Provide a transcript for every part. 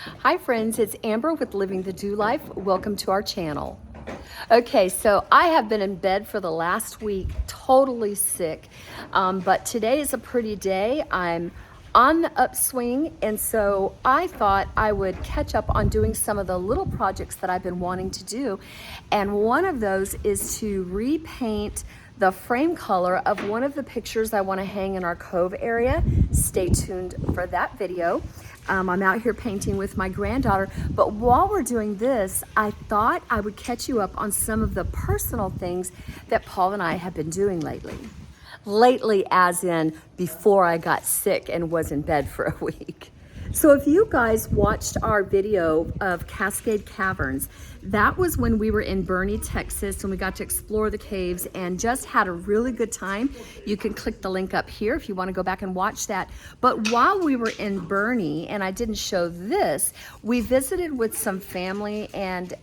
Hi friends, it's Amber with Living the Do Life. Welcome to our channel. Okay, so I have been in bed for the last week, totally sick, but today is a pretty day. I'm on the upswing, and so I thought I would catch up on doing some of the little projects that I've been wanting to do, and one of those is to repaint the frame color of one of the pictures I want to hang in our cove area. Stay tuned for that video. I'm out here painting with my granddaughter, but while we're doing this, I thought I would catch you up on some of the personal things that Paul and I have been doing lately. Lately as in before I got sick and was in bed for a week. So if you guys watched our video of Cascade Caverns, that was when we were in Boerne, Texas, and we got to explore the caves and just had a really good time. You can click the link up here if you want to go back and watch that. But while we were in Boerne, and I didn't show this, we visited with some family and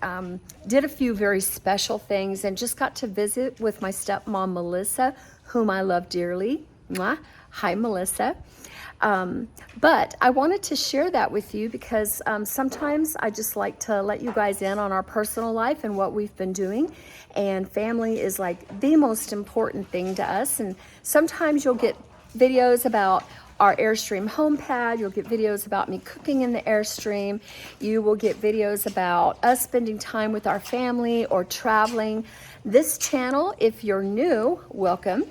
did a few very special things and just got to visit with my stepmom, Melissa, whom I love dearly. Mwah. Hi, Melissa. But I wanted to share that with you because sometimes I just like to let you guys in on our personal life and what we've been doing. And family is like the most important thing to us. And sometimes you'll get videos about our Airstream home pad. You'll get videos about me cooking in the Airstream. You will get videos about us spending time with our family or traveling. This channel, if you're new, welcome.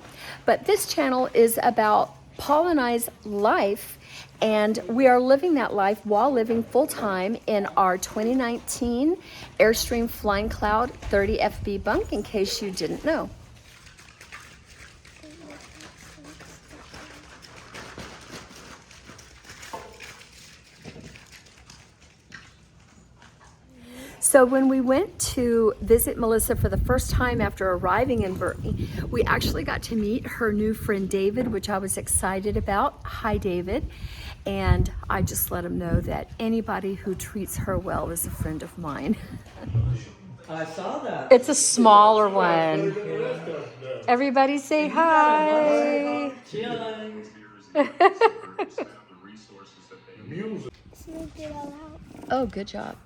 But this channel is about Paul and I's life, and we are living that life while living full-time in our 2019 Airstream Flying Cloud 30 FB bunk, in case you didn't know. So when we went to visit Melissa for the first time after arriving in Boerne, we actually got to meet her new friend David, which I was excited about. Hi, David. And I just let him know that anybody who treats her well is a friend of mine. I saw that. It's a smaller one. Everybody say hi. Oh, good job.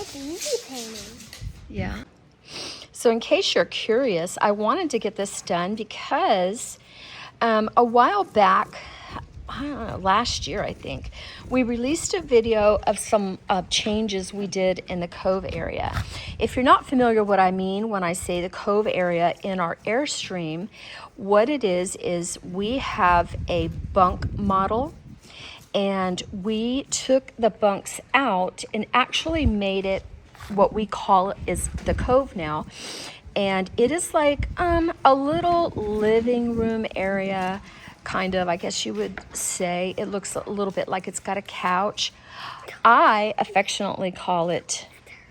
It's easy painting. Yeah. So in case you're curious, I wanted to get this done because a while back, I don't know, last year I think, we released a video of some changes we did in the cove area. If you're not familiar what I mean when I say the cove area in our Airstream, what it is we have a bunk model, and we took the bunks out and actually made it what we call is the cove now. And it is like a little living room area, kind of, I guess you would say. It looks a little bit like it's got a couch. I affectionately call it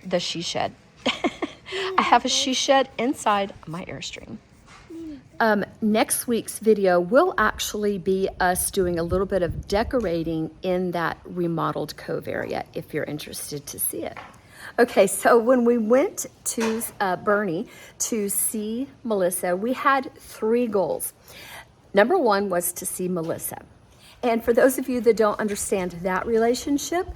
the she shed. I have a she shed inside my Airstream. Next week's video will actually be us doing a little bit of decorating in that remodeled cove area, if you're interested to see it. Okay, so when we went to Boerne to see Melissa, we had 3 goals. Number 1 was to see Melissa. And for those of you that don't understand that relationship,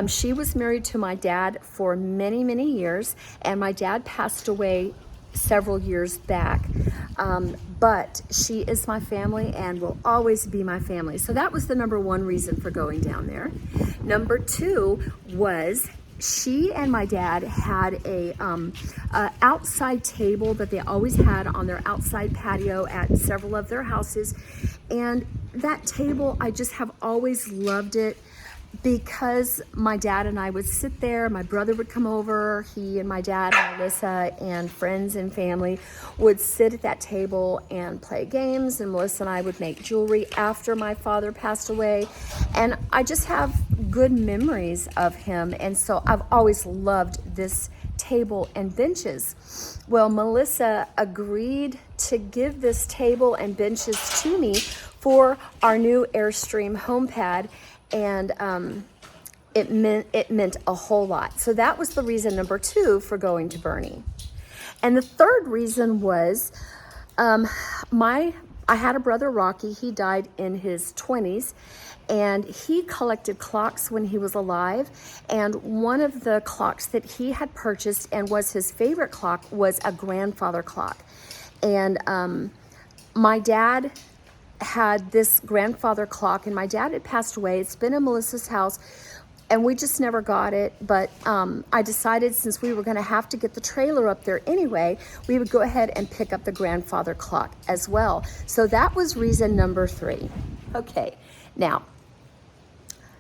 she was married to my dad for many, many years, and my dad passed away several years back, but she is my family and will always be my family. So that was the number 1 reason for going down there. Number 2 was she and my dad had a outside table that they always had on their outside patio at several of their houses, and that table, I just have always loved it because my dad and I would sit there. My brother would come over. He and my dad and Melissa and friends and family would sit at that table and play games, and Melissa and I would make jewelry after my father passed away. And I just have good memories of him, and so I've always loved this table and benches. Well, Melissa agreed to give this table and benches to me for our new Airstream home pad, and it meant a whole lot. So that was the reason number 2 for going to Boerne. And the third reason was I had a brother, Rocky. He died in his 20s, and he collected clocks when he was alive. And one of the clocks that he had purchased and was his favorite clock was a grandfather clock. And my dad had this grandfather clock, and my dad had passed away. It's been in Melissa's house, and we just never got it. But I decided, since we were going to have to get the trailer up there anyway, we would go ahead and pick up the grandfather clock as well. So that was reason number 3. Okay, now,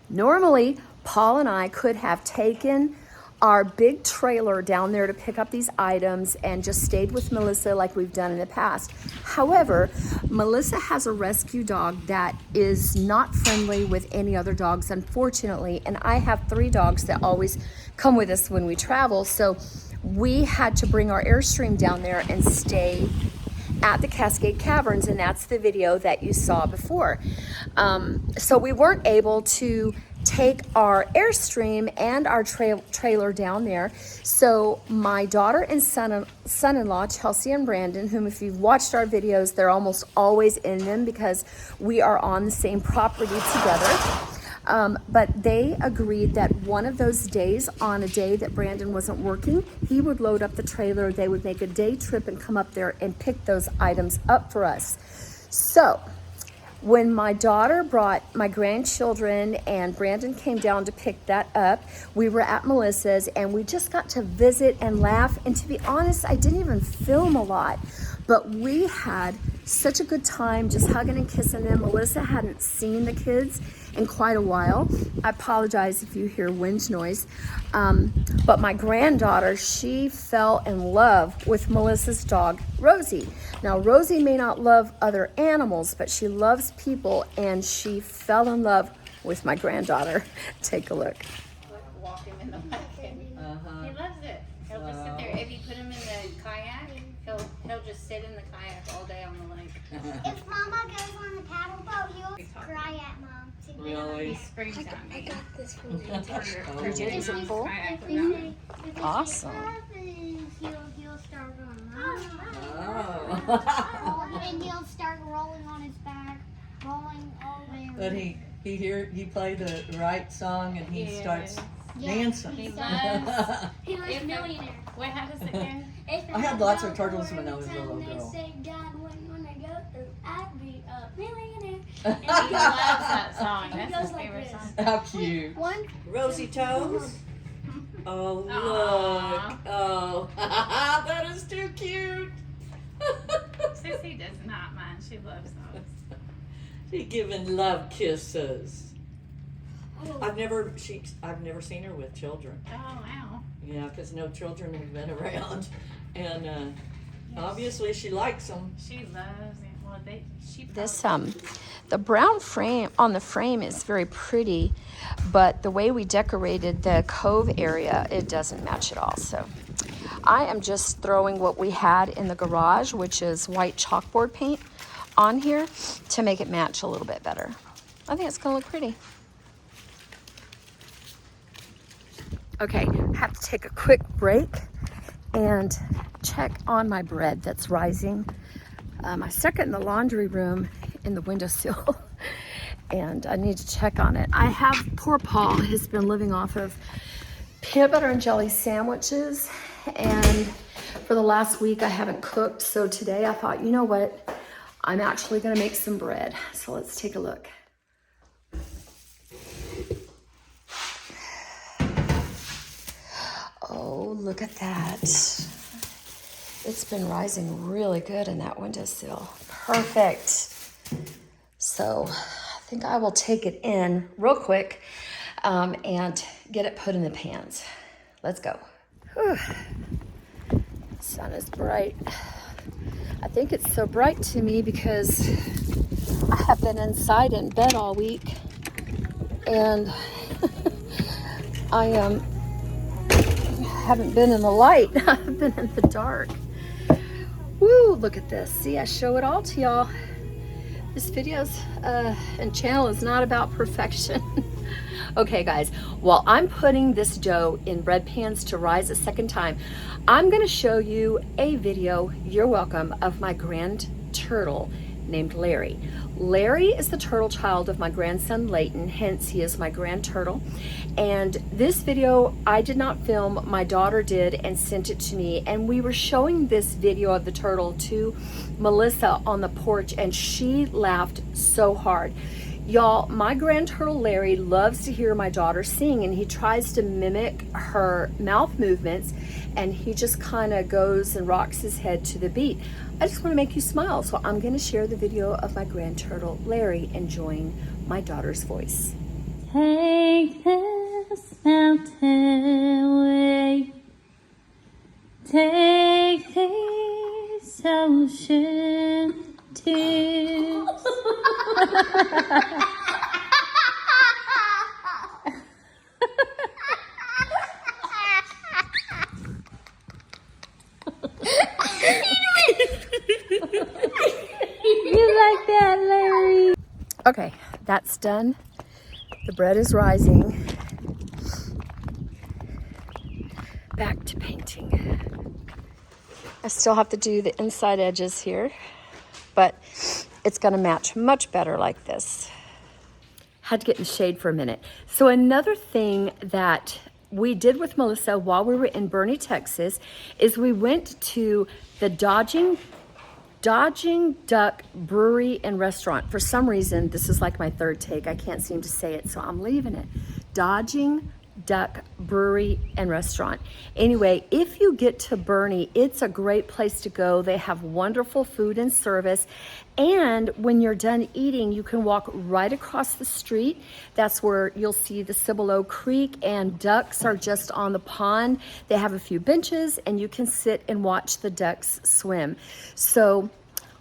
normally Paul and I could have taken our big trailer down there to pick up these items and just stayed with Melissa like we've done in the past. However, Melissa has a rescue dog that is not friendly with any other dogs, unfortunately, and I have 3 dogs that always come with us when we travel, so we had to bring our Airstream down there and stay at the Cascade Caverns, and that's the video that you saw before. So we weren't able to take our Airstream and our trailer down there. So my daughter and son-in-law, Chelsea and Brandon, whom if you've watched our videos, they're almost always in them because we are on the same property together. But they agreed that one of those days, on a day that Brandon wasn't working, he would load up the trailer. They would make a day trip and come up there and pick those items up for us. So when my daughter brought my grandchildren and Brandon came down to pick that up, we were at Melissa's and we just got to visit and laugh. And to be honest, I didn't even film a lot, but we had such a good time just hugging and kissing them. Melissa hadn't seen the kids in quite a while. I apologize if you hear wind noise. But my granddaughter, she fell in love with Melissa's dog, Rosie. Now, Rosie may not love other animals, but she loves people, and she fell in love with my granddaughter. Take a look. Walk him in the lake. He loves it. He'll just sit there. If you put him in the kayak, he'll just sit in the kayak all day on the lake. If Mama goes on the paddle boat, he'll cry at Mom. He screams at me. I got this for you. Your Jenny's a full? Awesome. He'll start going, Oh. and he'll start rolling on his back, rolling all over. But he play the right song and he starts dancing. He loves. He was a millionaire. What? How does it go? I had lots of turtles when I was a little girl. Say, God, when I go through, I'd be a millionaire. He loves that song. That's his goes like favorite this. song. How cute. One, Rosy toes. Oh, look. Oh, that is too cute. Sissy does not mind. She loves those. She giving love kisses. oh, I've never seen her with children. Oh wow. Yeah, because no children have been around, and obviously she likes them. She loves it. Well, she This the brown frame on the frame is very pretty, but the way we decorated the cove area, it doesn't match at all. So I am just throwing what we had in the garage, which is white chalkboard paint, on here to make it match a little bit better. I think it's gonna look pretty. Okay, have to take a quick break and check on my bread that's rising. I stuck it in the laundry room in the windowsill and I need to check on it. I have, poor Paul has been living off of peanut butter and jelly sandwiches, and for the last week I haven't cooked, so today I thought, you know what, I'm actually gonna make some bread. So let's take a look. Oh, look at that. It's been rising really good in that windowsill. Perfect. So I think I will take it in real quick and get it put in the pans. Let's go. Whew. Sun is bright. I think it's so bright to me because I have been inside in bed all week, and I haven't been in the light. I've been in the dark. Woo, look at this. See, I show it all to y'all. This video's and channel is not about perfection. Okay, guys, while I'm putting this dough in bread pans to rise a second time, I'm gonna show you a video, you're welcome, of my grand turtle named Larry. Larry is the turtle child of my grandson Layton, hence he is my grand turtle. And this video I did not film, my daughter did and sent it to me, and we were showing this video of the turtle to Melissa on the porch and she laughed so hard. Y'all, my grand turtle Larry loves to hear my daughter sing, and he tries to mimic her mouth movements, and he just kind of goes and rocks his head to the beat. I just want to make you smile, so I'm going to share the video of my grand turtle Larry enjoying my daughter's voice. Take this mountain way, take these ocean tears. You like that, Larry? Okay, that's done. The bread is rising. Back to painting. I still have to do the inside edges here, but it's gonna match much better like this. Had to get in the shade for a minute. So another thing that we did with Melissa while we were in Boerne, Texas, is we went to the Dodging Duck Brewery and Restaurant. For some reason, this is like my third take. I can't seem to say it, so I'm leaving it. Dodging Duck Brewery and Restaurant. Anyway, if you get to Boerne, it's a great place to go. They have wonderful food and service. And when you're done eating, you can walk right across the street. That's where you'll see the Cibolo Creek, and ducks are just on the pond. They have a few benches and you can sit and watch the ducks swim. So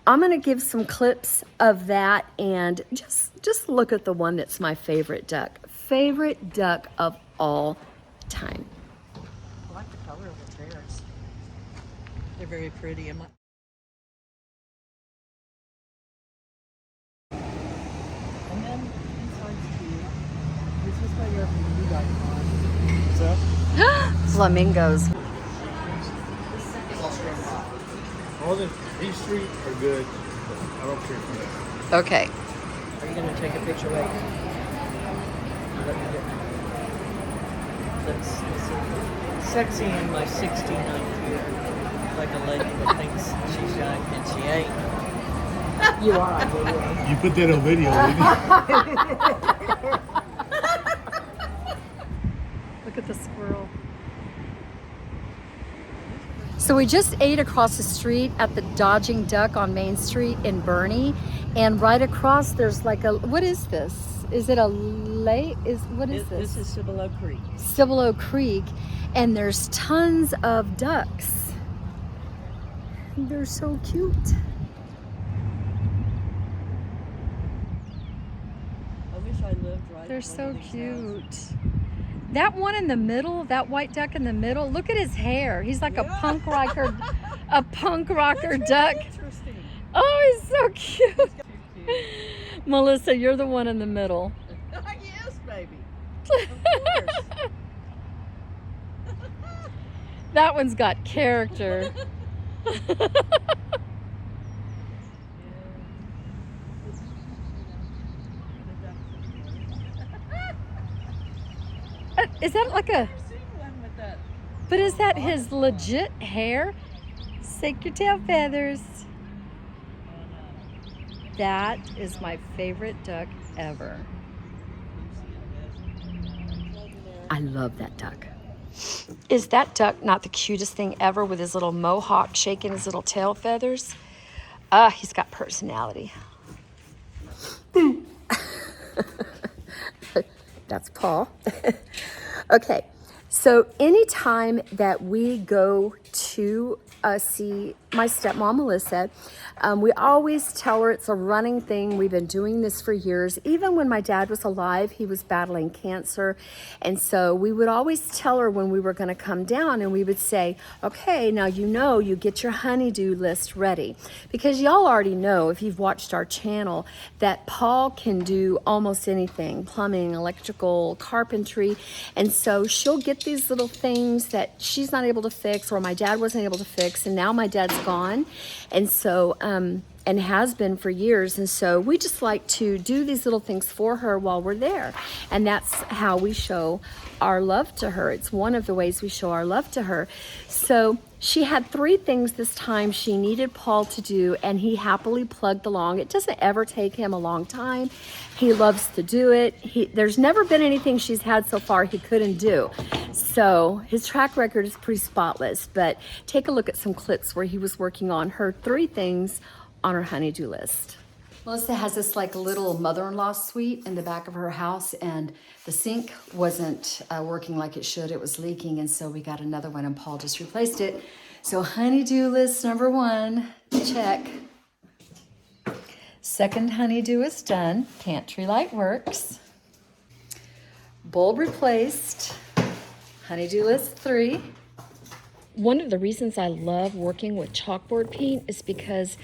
I'm gonna give some clips of that, and just look at the one that's my favorite duck. Favorite duck of all time. I like the color of the chairs. They're very pretty. And then inside's cute. This is where you guys are. Flamingos. All the East Street are good. I don't care for that. Okay. Are you gonna take a picture later? Let me get. That's sexy in my 69th year. Like a lady that thinks she's young and she ain't. You are. You put that on video, didn't you? Look at the squirrel. So we just ate across the street at the Dodging Duck on Main Street in Boerne, and right across there's like a, what is this? Is it a lake? What is this? This is Cibolo Creek. Cibolo Creek, and there's tons of ducks. They're so cute. I wish I lived right. They're in one so of these cute. houses. That one in the middle, that white duck in the middle, look at his hair. He's like a punk rocker duck. Interesting. Oh, he's so cute. Melissa, you're the one in the middle. Yes, baby. Of course. That one's got character. Is that like a, but is that his legit hair? Shake your tail feathers. That is my favorite duck ever. I love that duck. Is that duck not the cutest thing ever, with his little mohawk shaking his little tail feathers? He's got personality. That's Paul. Okay, so anytime that we go to see my stepmom, Melissa, we always tell her it's a running thing. We've been doing this for years. Even when my dad was alive, he was battling cancer. And so we would always tell her when we were going to come down, and we would say, okay, now you get your honey-do list ready. Because y'all already know, if you've watched our channel, that Paul can do almost anything: plumbing, electrical, carpentry. And so she'll get these little things that she's not able to fix, or my dad wasn't able to fix, and now my dad's gone. And so, and and has been for years. And so we just like to do these little things for her while we're there. And that's how we show our love to her. It's one of the ways we show our love to her. So she had 3 things this time she needed Paul to do, and he happily plugged along. It doesn't ever take him a long time. He loves to do it. There's never been anything she's had so far he couldn't do. So his track record is pretty spotless, but take a look at some clips where he was working on her 3 things on her honey-do list. Melissa has this like little mother-in-law suite in the back of her house, and the sink wasn't working like it should. It was leaking, and so we got another one, and Paul just replaced it. So honey-do list number 1, check. Second honey-do is done. Pantry light works. Bulb replaced. Honey-do list 3. One of the reasons I love working with chalkboard paint is because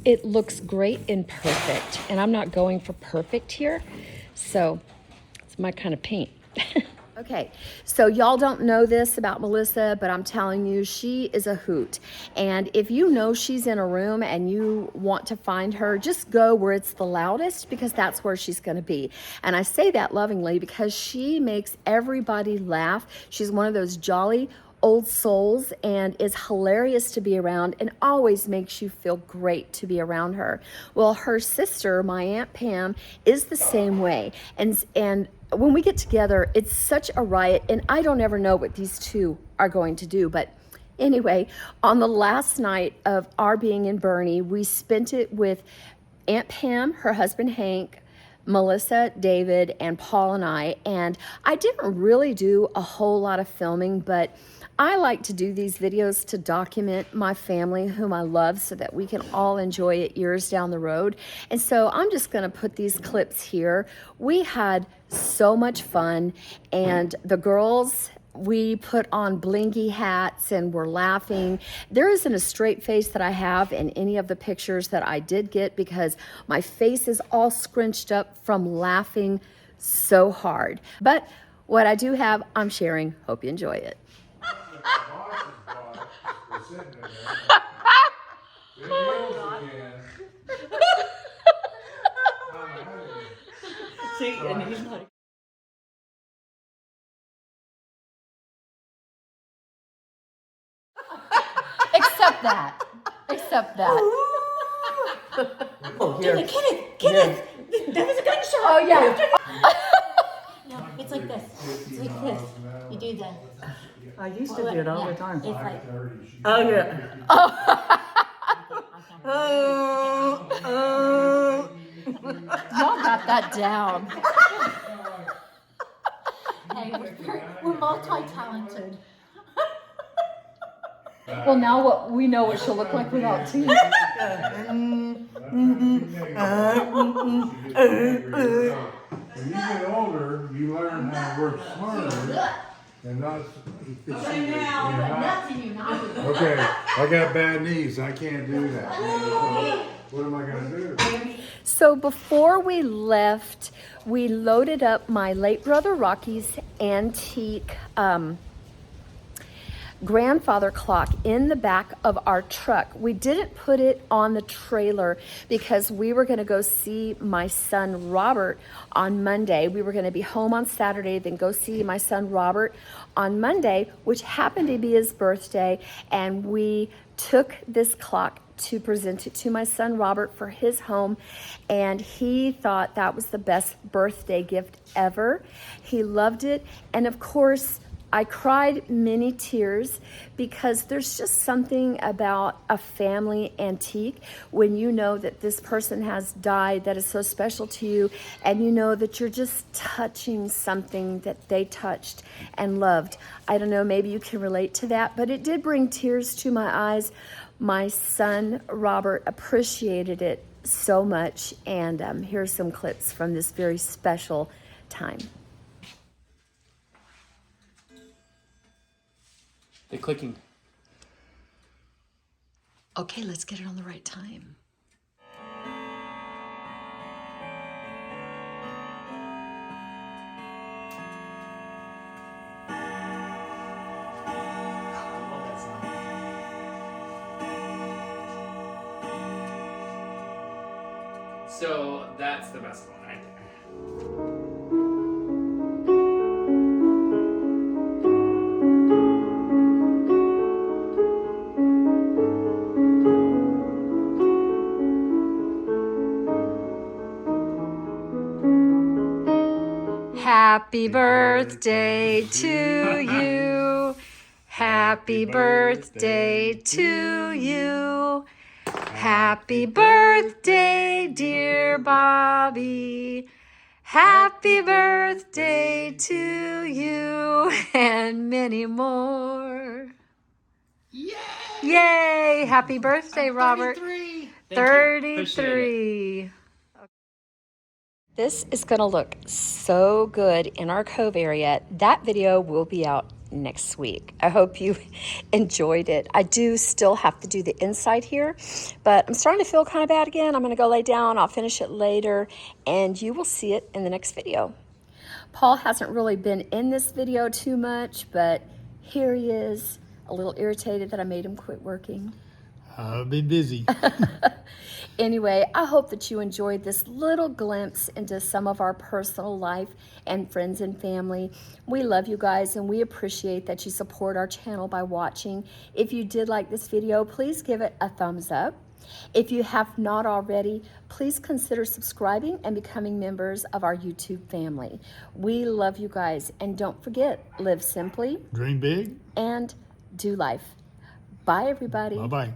it looks great and perfect, and I'm not going for perfect here, so it's my kind of paint. Okay, so y'all don't know this about Melissa, but I'm telling you, she is a hoot. And if you know she's in a room and you want to find her, just go where it's the loudest, because that's where she's gonna be. And I say that lovingly because she makes everybody laugh. She's one of those jolly old souls and is hilarious to be around and always makes you feel great to be around her. Well, her sister, my Aunt Pam, is the same way. And when we get together, it's such a riot, and I don't ever know what these two are going to do. But anyway, on the last night of our being in Bernie, we spent it with Aunt Pam, her husband Hank, Melissa, David, and Paul and I. And I didn't really do a whole lot of filming, but I like to do these videos to document my family, whom I love, so that we can all enjoy it years down the road. And so I'm just gonna put these clips here. We had so much fun, and the girls, we put on blingy hats and we're laughing. There isn't a straight face that I have in any of the pictures that I did get, because my face is all scrunched up from laughing so hard. But what I do have, I'm sharing. Hope you enjoy it. See, and he's like, Except that. Except that. oh, here. Kenneth, that was a gunshot. Oh, yeah. No, it's like this. It's like this. You do that. I used to do it all the time. It's like, Oh, yeah. Y'all got that down. hey, we're multi-talented. Well, now what we know what she'll look like without teeth. When you get older, you learn how to work smarter and not. Okay, I got bad knees. I can't do that. What am I gonna do? So before we left, we loaded up my late brother Rocky's antique grandfather clock in the back of our truck. We didn't put it on the trailer because we were going to go see my son Robert on Monday. We were going to be home on Saturday, then go see my son Robert on Monday, which happened to be his birthday, and we took this clock to present it to my son Robert for his home, and he thought that was the best birthday gift ever. He loved it, and of course I cried many tears, because there's just something about a family antique when you know that this person has died that is so special to you, and you know that you're just touching something that they touched and loved. I don't know, maybe you can relate to that, but it did bring tears to my eyes. My son Robert appreciated it so much, and here's some clips from this very special time. The clicking. Okay, let's get it on the right time. So that's the best one right there. Happy birthday to you. Happy birthday to you. Happy birthday, dear Bobby. Happy birthday to you and many more. Yay! Yay! Happy birthday, Robert. 33. 33. This is going to look so good in our cove area. That video will be out next week. I hope you enjoyed it. I do still have to do the inside here, but I'm starting to feel kind of bad again. I'm going to go lay down. I'll finish it later, and you will see it in the next video. Paul hasn't really been in this video too much, but here he is, a little irritated that I made him quit working. I'll be busy. Anyway, I hope that you enjoyed this little glimpse into some of our personal life and friends and family. We love you guys and we appreciate that you support our channel by watching. If you did like this video, please give it a thumbs up. If you have not already, please consider subscribing and becoming members of our YouTube family. We love you guys, and don't forget, live simply, Dream big. and do life. Bye, everybody. Bye-bye.